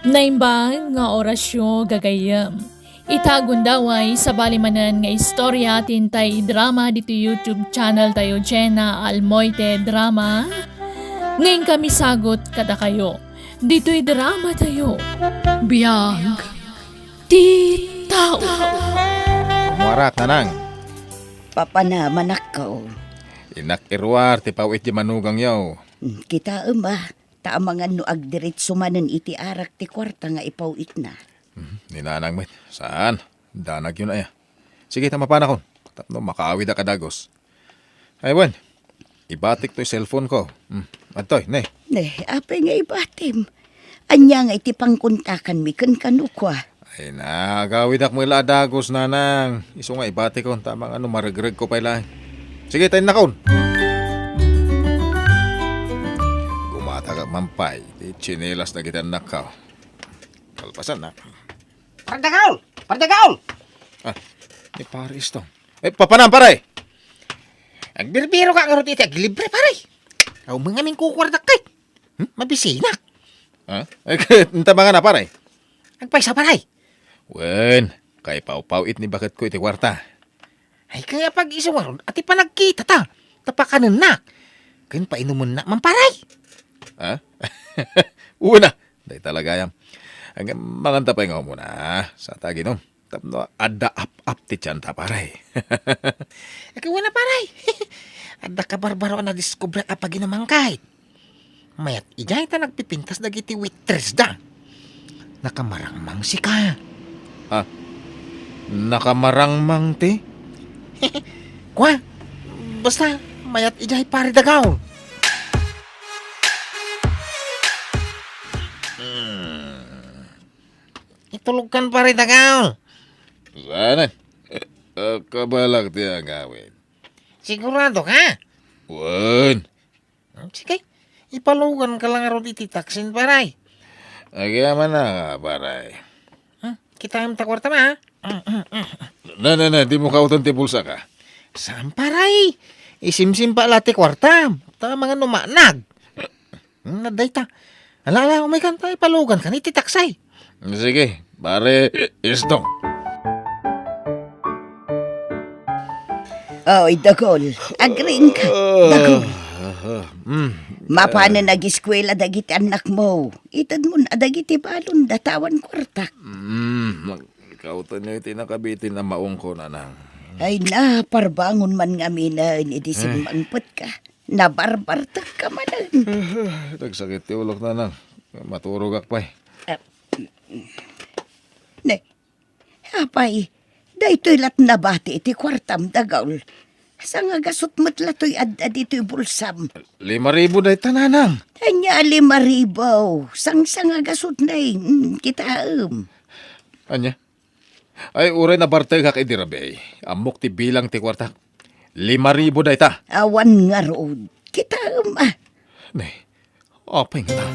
Naimbang nga orasyon gagayam. Itagundaway sa balimanan nga istorya tintay drama dito YouTube channel tayo Jenna Almoite Drama. Ngayon kami sagot kada kayo. Dito'y drama tayo. Biyag. Titaw. Muarak na nang. Papanaman ako. Inak irwar ti pawit di manugang yaw. Kita ba? Taamangan no agdiretso manen iti arak ti kwarta nga ipawit na. Ninanang met. Saan? Danag yun ay. Sige tamapanakon. Tapno makaawid ka dagos. Ay wan. Ibatik to'y cellphone ko. Adtoy, ne. Ne, apay nga ibatim. Anya nga iti pangkuntakan mi kan kanukwa. Ay nagawid ak mo ila dagos nanang. Iso nga ibatik ko. Tamang maragreg ko pa ilang. Sige tayo nakon. Gumata ka mampay. Di chinelas na kita nakaw. Kalpasan na. Pardagaul! Pardagaul! Ni Paris to. Papanam pare. Agbirbiro ka nga roti libre pare. Aw mga ming kukwardak kay. Mabisina. Entah mga na pare. Agpaysa pare. Wen, kay pau-pauit ni bakit ko iti kwarta. Ay kaya pag isuwaron at ipanagkita ta. Tapakanan na. Kain pa inumun na mamparay. Una. Day talaga yam. Hanggang manganta pa nga muna. Sa taginom. Tapno ada ap-ap ti tiyanta paray. Ikaw na paray. Ada ka barbaro na diskubre kapag ginamangkay. Mayat ijay ta nagpipintas na giti waitress da. Nakamarangmang si ka. Nakamarangmang ti? Kwa, basta mayat ijay pare dagaw. Itulog pare dagaw. Sana. Kabalak ti ang gawin. Sigurado ka? Wen. Sige, ipalugan ka lang aro ititaksin paray. Agyaman na nga paray. Kita ang takwarta ma, ha? Na, di mo kautan ti pulsa ka. Saan paray? Isimsim pa lati kwarta. Ta mga numanag. Naday ta. Alala, umay kanta, ipalugan ka ni titaksay. Sige, pare, istong. Oy, dagol. Agring ka. Dagol. Mapana nag-eskwela dagiti anak mo. Itad mo na dagiti balon datawan kwarta. Kautan niyo iti nakabitin na maong ko nanang. Ay na, parbangon man nga minan, iti simbangpot ka. Nabarbartag ka manan. Nagsakit ti ulok nanang. Maturog ak pa. Ne, apay, daytoy lat nabati iti kwartam dagaul. Sa nga gasot mo't latoy ad ito'y bulsam. 5,000 day tananang. Anya 5,000. Sang nga gasot na kita Anya? Ay, uray na bartay ka kay Dirabe. Amok ti bilang ti kwarta. 5,000 day ta. Awan nga rood. Kita Ne, apay nga ta.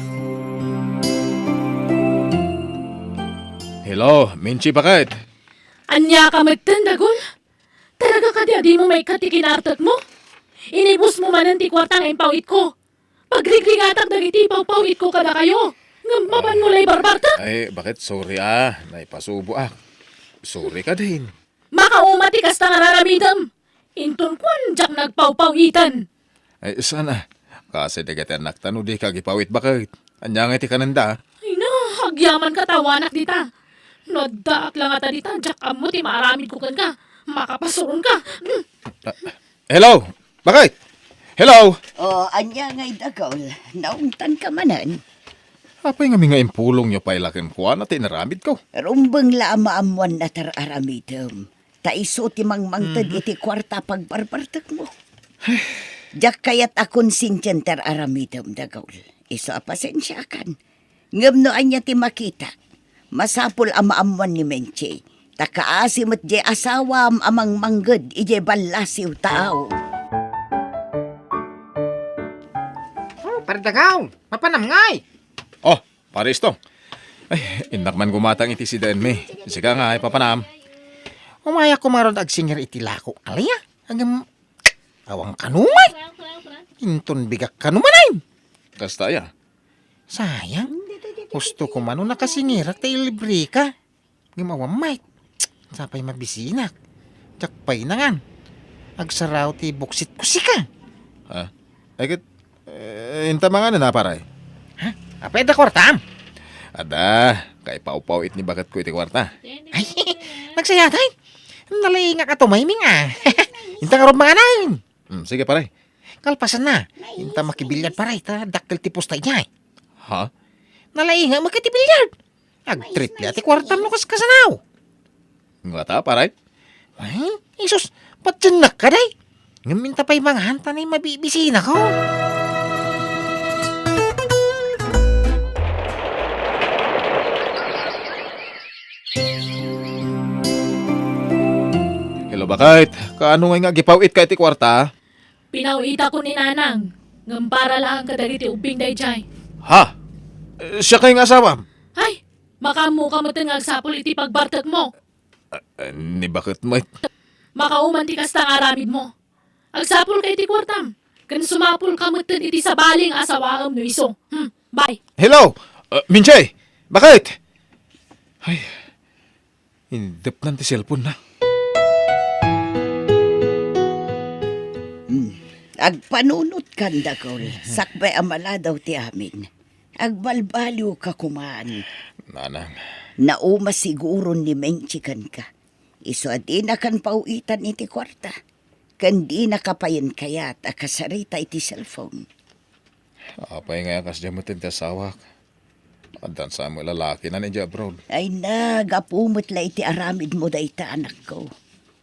Hello, Minchi bakit? Anya ka magtandagol? Talaga ka di mo may katikinartag mo? Inibus mo manan ti kwartang impawit ko. Pagriglingatag dagiti pawpawit ko kada kayo. Ngamapan mo lay barbarta? Ay, bakit? Sorry naipasubo Sorry ka din. Makaumati kasta nga raramidam. Inton kwan jak nagpawpawitan. Ay, sana. Kasi dagatan naktano di kagipawit bakit? Anya nga ti kananda. Ay na, hagyaman katawanak dita. Nadaak lang ata dita, jak amo ti maaramid ko kan ka. Makapasuron ka. Hello? Bakit? Hello? anya nga idagaul. Naungtan ka manan. Apay nga mga impulong nyo pa ilakin ko na tinaramid ko. Rumbang laamaamuan na tararamidam. Taiso ti mangmangtad iti kwarta pagbarbartag mo. Jak kayat akon sinsyan tararamidam dagaul. Iso apasensya kan. Ngam no anya ti makita. Masapul amaamuan ni Menche. Takaasim at di asawam amang manggad ije balasiw tao. Pardagaw, mapanam ngay. Paris to. Ay, inak man gumatang iti si Denme. Sika nga, papanam. Umaya ko maron ag singer iti lako. Alaya, agam awang kanumay. Inton bigak kanumanay. Kasta ya. Sayang. Gusto ko man nakasingirak tayo libre ka. Gimawang mic. Sapay mabisinak. Tsakpay na nga. Agsaraw ti buksit ko sika. Ha? Ay kat, inta mga na paray. Ha? Apay da kwartam. Ada, kay pau-pauit ni bakat ko iti kwarta. Ay, nagsayatay. Nalay nga ka tumayming ah. Inta nga ron mga nain. Sige paray. Kalpasan na. Inta makibilyard paray ta. Dakkel tipos tayo niya. Ha? Nalay nga magkatibilyard. Ag-triple ati kwartam no kas kasanaw. Nga ta paray? Ay, isos, patyanak ka day. Ngaminta pa'y mga hanta na mabibisina ko. Hello bakit? Kaano nga gipawit ka iti kwarta? Pinawita ko ni Nanang. Ngam para lang kadagiti ubing dayjay. Ha? Siya kay nga asawam? Ay, makamu ka mo nga agsapol iti pagbartag mo. Ni bakit mo? Makauman ti kasta nga aramid mo. Agsapol kay ti kwartam. Kan sumapol ka mo iti sa baling asawaam no iso. Bye. Hello? Minchay? Bakit? Ay, hindap na ti cellphone na. Agpanunot kan Dagol. Sakbay amala daw ti amin. Agbalbaliw ka kumaan. Nanang, Nauma siguro ni Menchikan ka. Iso di na kan pauitan iti kwarta. Kan di nakapayan kayat akasarita iti cellphone. apay nga kas jamutin ti asawak. Adan sa mo lalaki na ninja abroad. Ay nagapumot la iti aramid mo da ita anak ko.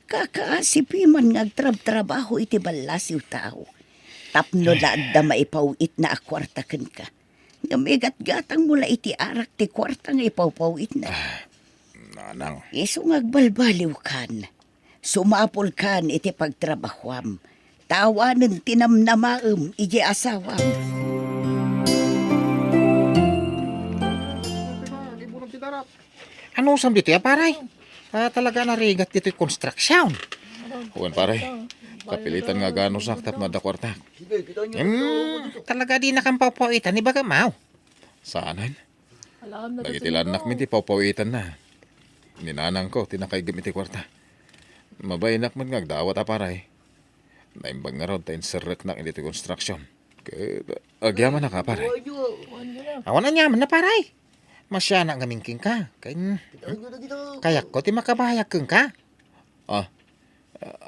Kakaasipi man ngagtrab-trabaho iti balasiw tao. Tapno la adda maipawit na akwarta ken ka. Ngamigat-gatang mula iti arak ti kwarta nga ipawpawit na. Nanang, Iso ngagbalbaliw kan. Sumapol kan iti pagtrabahwam. Tawanan tinamnamaem iti asawam. Ano usam dito ya paray? Talaga narigat dito'y construction. huwan paray. Kapilitan nga gano saktap na da kwarta. Talaga di nakampapawitan ni baga mau. Saanan? Nagitilanak min ti pawpawitan na. Ninanang ko, tinakaygam iti kwarta. Mabayinak man ngagdawat aparay. Naimbang nga ron tayo serek na iti construction. Kaya, agyaman na ka paray. Awan na nyaman na paray. Masya na ngamingking ka. Kayak ko ti makabayak keng ka.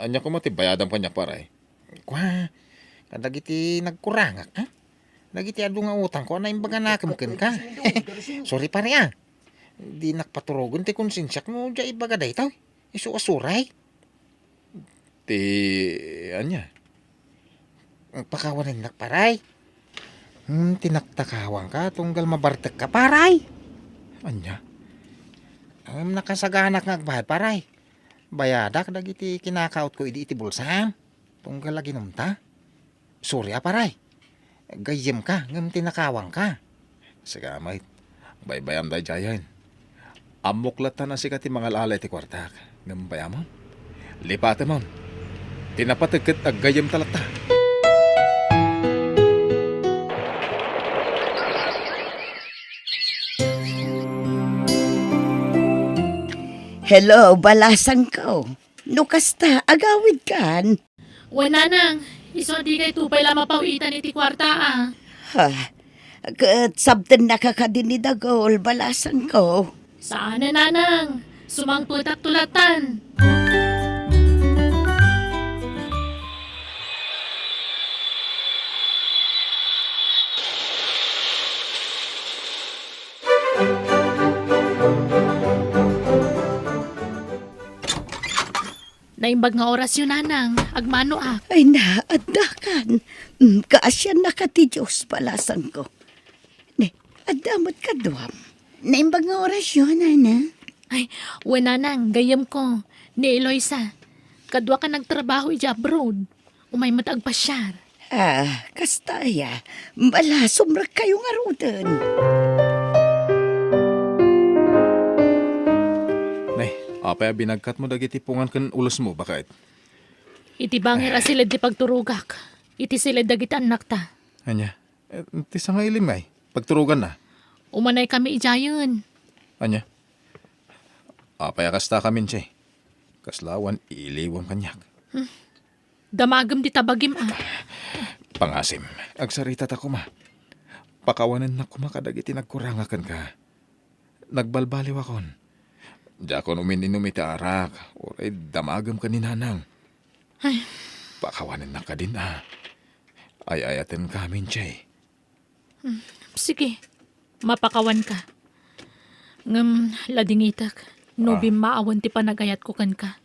Anya ko matibayadam kanyak paray. Kwa, kadagiti nagkurangak ha? Dagiti adu nga utang ko na imbaga nakamken ka. Sorry pare ah. Di nakpaturogon ti konsensyak mo dya ibaga day tao. Isu asuray. Ti, anya? Pakawanin nakparay. Tinaktakawang ka tunggal mabartek ka paray. Anya? Nakasaganak nga agbahay paray. Bayadak dagiti kinakaut ko iti bulsam. Tunggal lagi numta. Sorry ah paray. Gayem ka, ngam tinakawang ka. Sigamay, baybayam day jayan. Amuklatan na sikat ti mga lalay ti kwartak. Ngam lipate mon. Tinapatagkat aggayam talata. Hello, balasang ko. Nukasta, agawid kan. Nanang, iso di kay tupay lang mapawitan iti kwarta ah. Ha, kat sabten nakakadin ni Dagol, balasang ko. Saan na Nanang? Sumangputak tulatan. Naimbag nga oras yun, Nanang. Agmano ah. Ay na, adakan. Kaasyan na ka ti Diyos, balasang ko. Ne, adamot ka duwam. Naimbag nga orasyon, ana. Ay, Nanang, gayam ko. Ni Eloisa. Kadwa ka nagtrabaho iti abroad. Umay matagpasyar. Kastaya. Bala, sumrak kayo nga rudan. Nay, Apay binagkat mo dagiti pungan kan ulos mo, bakit? Iti bangir a silid di pagturugak. Iti silid dagiti anak ta. Anya, ti sa nga ilim ay, pagturugan na. Umanay kami ijayon. Anya, apay akasta kamin siya. Kaslawan, iliwang kanyak. Damagam di tabagim Pangasim, agsarita ta kuma. Pakawanan na kumakadagiti nagkurangakan ka. Nagbalbaliw akon. Jakon umininum iti arak, oray damagam ka ni nanang. Ay. Pakawanan na ka din Ay-ayatin kamin siya. Sige, mapakawan ka. Ladingitak. Nobim maawan ti panagayat ko kan ka.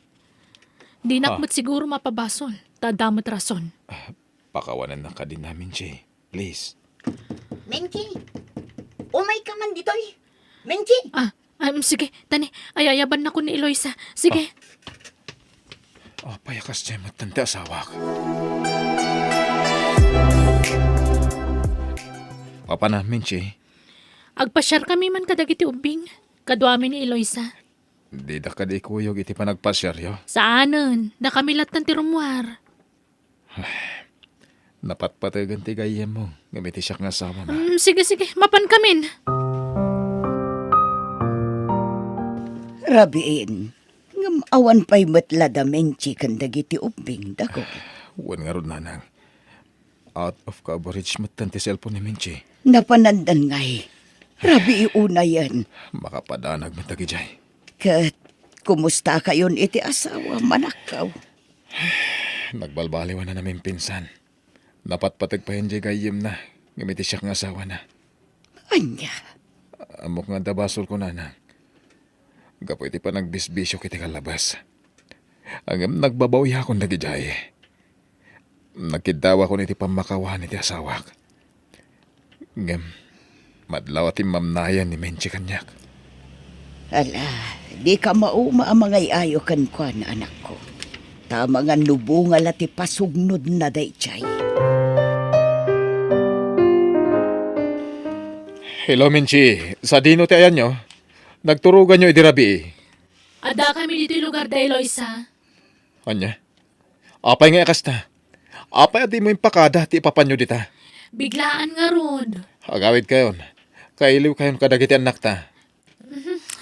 Di nakmat siguro mapabasol. Tadamot rason. Pakawanan na ka din namin siya. Please. Menchi, umay ka man ditoy. Menchi! Sige, tani, ayayaban na ko ni Eloisa. Sige. Payakas siya matante asawak. Papa namin siya. Agpasyar kami man kadagiti ubing. Kadwami ni Eloisa. Di da ka di kuyog iti panagpasyaryo. Saanan? Na kami latan ti rumwar. Napatpatagan ti gayem mo. Gamiti siya nga asawa mo. Sige, mapan kamin. Rabiin, ngam awan pa'y matlada menchi kan dagiti ubing dako. Wan nga ron nanang. Out of coverage matante cellphone ni Minchi. Napanandan ngay. Rabi una yan. Makapadanag matagi jay. Kat, kumusta kayon iti asawa manakaw? Nagbalbaliwan na namin pinsan. Napatpatag pa yan jay gayem na. Gamiti siya nga asawa na. Anya, Amok nga dabasol ko nanang. Gapo iti pa nagbisbisyo kiti kalabas. Ang nagbabawi akong nagijay. Nagkidawa ko niti pamakawan iti asawak. Ngem, madlaw ati mamnayan ni Menchi kanyak. ala, di ka mauma ang mga iayo kan kwa na anak ko. Tama nga nubungal ati pasugnod na daychay. Hello Menchi, sa dino ti ayan nyo? Nagturugan nyo idirabi. Ada kami dito lugar da Eloisa. Anya? Apay nga akasta. Apay adi mo yung pakada ti ipapanyo dita. Biglaan nga rod. Agawid kayon. Kailiw kayon kadagiti anak ta.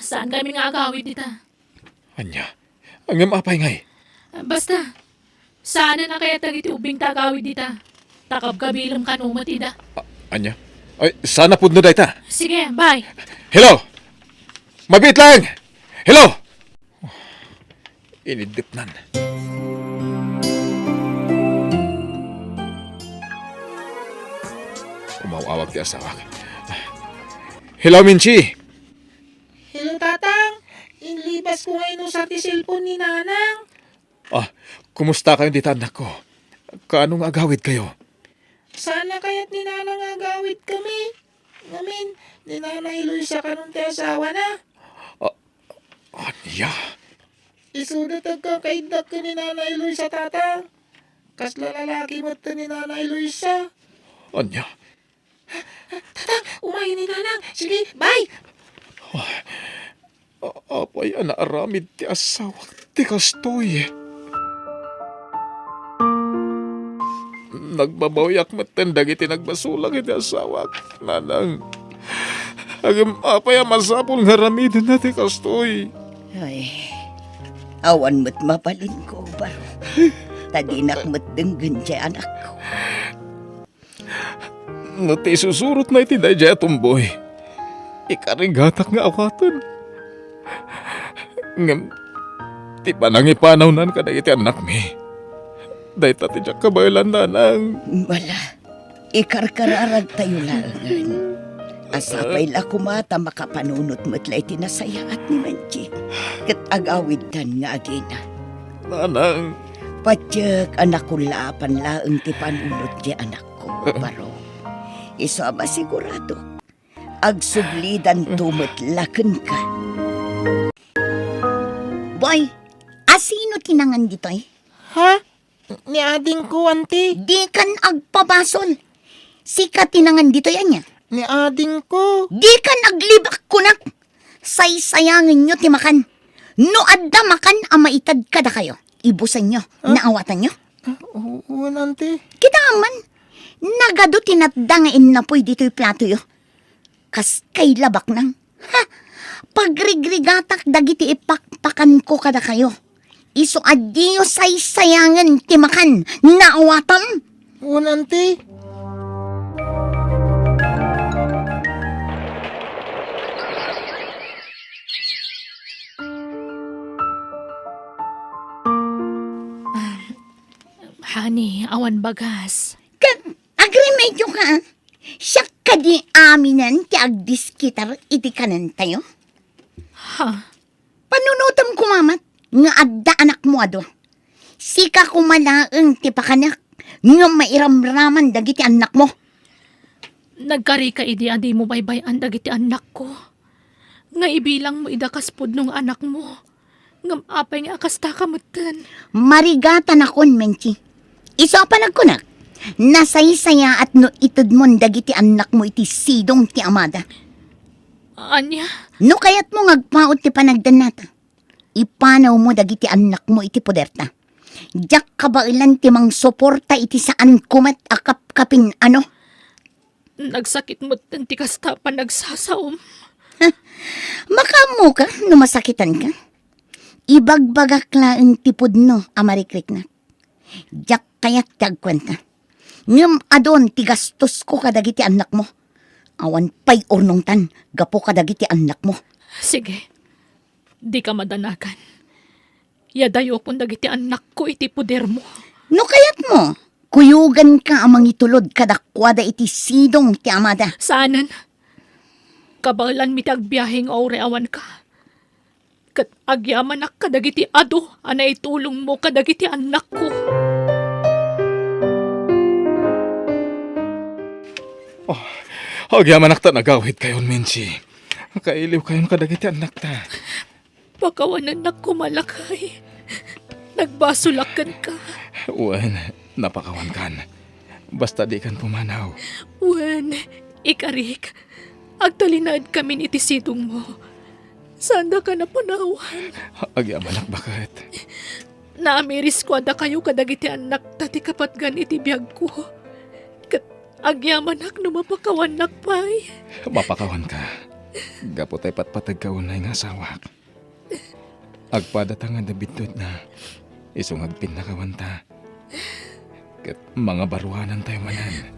Saan kami nga agawid dita? Anya? Ang apay ngay. Basta, sana na kaya tagiti ubing tagawid dita. Takab kabilam kanumat ida. Anya? Ay, sana pudno day ta. Sige, bye. Hello! Mabit lang! Hello! Inidipnan. Umawawag ti asawak. Hello, Minchi! Hello, tatang. Inlibas ko ngayon sa cellphone ni nanang. Kumusta kayo dito anak ko? Kaanong agawid kayo? Sana kaya't ni nanang agawid kami. Ngamin, ni nanay Luisa kanong ti asawa na. Anya? Isudatag ka kaidak ka ni nanay Luisa, tatang. Kasla lalaki mo to ni nanay Luisa. Anya? Tatang, umayin ni nanang. Sige, bye. Apay anaaramid ti asawak ti kastoy. Nagbabawiak matendag iti nagbasulang iti asawak. Nanang, agam apay masapol nga ramidin na ti kastoy. Ay, awan mo't mapalin ko, baro. Tadinak mo't denggan siya anak ko. No ti susurot na iti dayjay atumboy. Ikarigatak nga awatan. Ngam, ti panangipanaw nan ka na iti anak mi. Day tati siya kabaylan nanang. Wala, ikarkararag tayo laangan. Asapay la kumata makapanunot mo't la iti nasayaat ni Menchi. Kat agawid tan nga agina. Nanang. Patyak anak ko laapan laang ti panunot di anak ko, baro. Isa ba sigurado? Agsublidan tumot laken ka. Boy, asino tinangan dito eh? Ha? Ni ading ko, auntie. Di kan agpabasol. Sika tinangan dito yan niya. Ni ading ko. Di kan aglibak kunak. Say-sayangin nyo timakan. No adda makan ang maitad kada kayo. Ibusan nyo, naawatan nyo. Oo, nanti. Kita man, nagado tinatda nga inapoy dito'y plato yo. Kas kay labak nang. Ha! Pagrigrigatak dagiti ipakpakan ko kada kayo. Iso adiyo say-sayangan timakan, naawatan. Oo, nanti. Honey, awan bagas. Agremedyo ka. Siya ka di aminan ti agdiskitar iti kanan tayo. Ha? Panunutam kumamat, nga adda anak mo ado. Sika kumalaang ti pakanak, nga mairamraman dagiti anak mo. Nagkari ka idi adi mo baybay ang dagiti anak ko. Nga ibilang mo idakaspod nung anak mo. Ngam apay nga akasta kamutan. Marigatan akon, Menchi. Iso pa nagkunak. Nasaysaya at no itod mo dagiti anak mo iti sidong ti amada. Anya? No kayat mo ngagpaot ti panagdanata. Ipanaw mo dagiti anak mo iti poderta. Diyak kabailan ti mang suporta iti saan kumat akap-kapin ano. Nagsakit mo ti kasta pa nagsasaom. Makamu ka, no masakitan ka. Ibagbagak laeng tipod no, amarikrik na. Diyak kayat tagkwenta. Ngam adon tigastos ko kadagiti anak mo. Awan pay ornong tan, gapo kadagiti anak mo. Sige, di ka madanagan. Yadayo kung dagiti anak ko iti puder mo. No kayat mo, kuyugan ka amang itulod kadakwada iti sidong ti amada. Saanan? Kabalan mi tagbiyahe nga ore awan ka. Kat agyaman ak kadagiti ado, anay tulong mo kadagiti anak ko. Agyaman ta nagawid kayon, Menchi. Kailiw kayon kadagiti anak ta. Pakawanan na kumalakay. Nagbasulakan ka. Wen, napakawan kan. Basta di kan pumanaw. Wen, ikarik. Agtalinad kami ni tisidong mo. Sanda ka na panawan. Agyaman bakit? Naamiris ko ada kayo kadagiti anak tati kapatgan iti biyag ko. Kat agyaman ak numapakawan nakpay. Mapakawan ka. Gapotay patpatag kaunay nga sawak. Agpadatang nga dabitod na isungag pinakawanta. Kat mga baruanan tayo manan.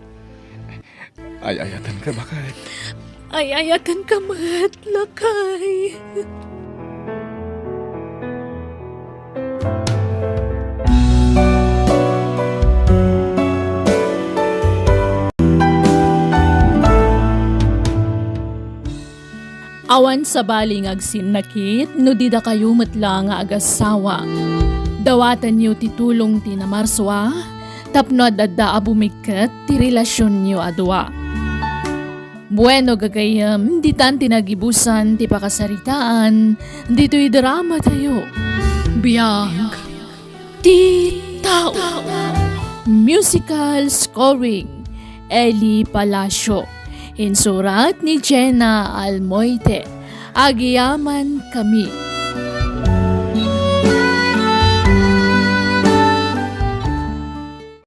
Ay-ayatan ka bakit? Ay-ayatan ka matlakay. Awan sa baling agsinakit, no di da kayo matla nga agasawa. Dawatan niyo titulong ti namarswa, tapno adda abumikat ti relasyon niyo adwa. Bueno gagayam, di tan tinagibusan ti pakasaritaan, dito'y drama tayo. Biyag, ti tao. Musical scoring, Eli Palacio. Insurat ni Jenna Almoite. Agyaman kami.